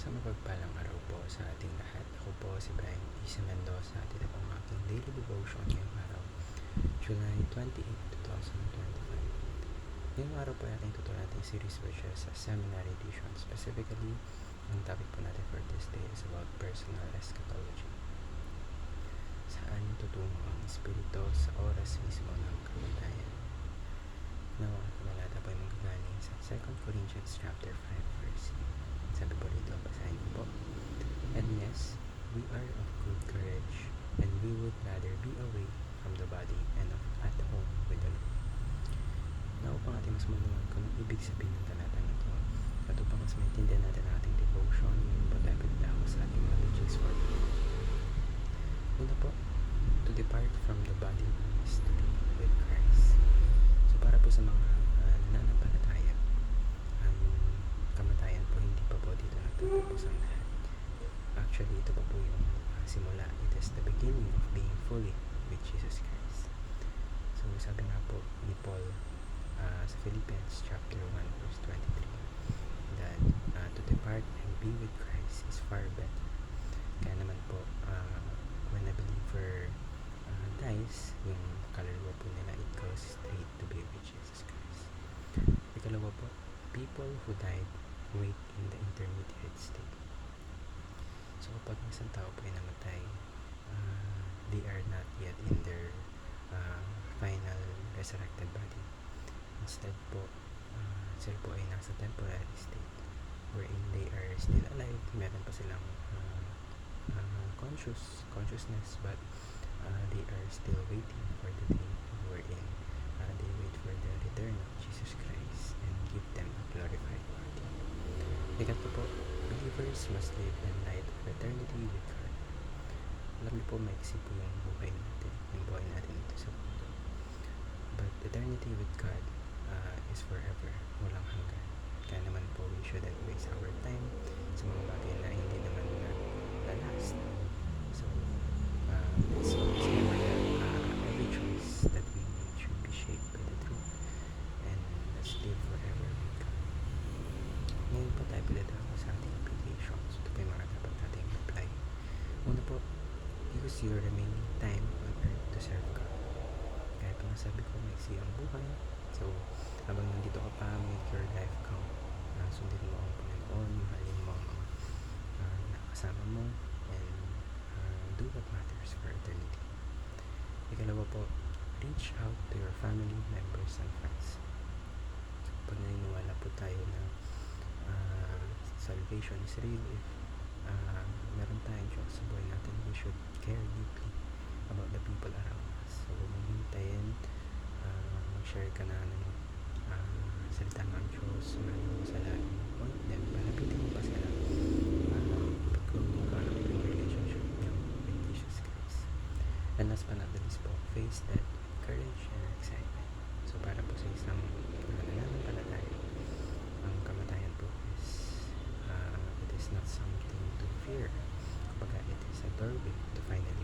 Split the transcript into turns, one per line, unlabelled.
Isang mapagpalang araw po sa ating lahat. Ako po si Brian Isa Mendoza at ito po ang aking daily devotion ngayong araw, July 28, 2025. Ngayong araw po natin tutunan natin series which is a seminary edition. Specifically, ang topic po natin for this day is about personal eschatology. Saan tutungo ang Espiritu sa oras mismo ng kamatayan? Now, ang kabalata po ay magagaling sa 2 Corinthians chapter 5 verse 8. Sabi po dito, basahin ko po. And yes, we are of good courage, and we would rather be away from the body and at home with the Lord. Now, upang ating mas malaman kung ang ibig sabihin ng talatang ito, at upang mas maintindihan natin ang ating devotion, ngayon po tayo pinatako sa ating mga teachings for today. Una po, to depart from the body is to be with Christ. So, para po sa mga nananampalataya, ang kamatayan po hindi pa po dito nagtatapos ang lahat. Actually, ito pa po yung simula. It is the beginning of being fully with Jesus Christ. So, sabi nga po ni Paul sa Philippians chapter 1 verse 23 that to depart and be with Christ is far better. Kaya naman po, when a believer dies, yung kaluluwa po nila, it goes straight to be with Jesus Christ. Ikalawa po, people who died wait in the intermediate state. So kapag isang tao po ay namatay, they are not yet in their final resurrected body. Instead po, sila po ay nasa temporary state wherein they are still alive. Meron pa silang consciousness, but they are still waiting for the day wherein they wait for the return of Jesus Christ and give them a glorified body. Ikatlo po, believers must live in light of eternity with God. Alam niyo po, maiksi po yung buhay natin ito sa mundo. But eternity with God is forever, walang hanggan. Kaya naman po, we shouldn't waste our time sa mga bagay na hindi naman na last. So, let's always remember that every choice that we make should be shaped by the truth, and let's live forever with God. Ngayon po tayo pinatako sa ating applications. Ito po yung mga dapat nating apply. Una po, use your remaining time on earth to serve God. Kaya po nasabi ko, maiksi ang buhay. So, habang nandito ka pa, make your life count. Sundin mo ang Panginoon, mahalin mo ang nakasama mo, and do what matters for eternity. Ikalawa po, reach out to your family members and friends. Pag naniniwala po tayo na salvation is real, if meron tayong Diyos sa buhay natin, we should care deeply about the people around us. So, huwag mong hintayin, mag-share ka na ng salita ng Diyos, maraming mo sa lahat mo, then palapitin mo pa sila pagkaroon mo ka ng relationship niyo with Jesus Christ. And last but not the least po, face that courage and excitement. So, para po sa isang nananampalataya, ang kamatayan po is it is not something to fear. Kumbaga, it is a doorway to finally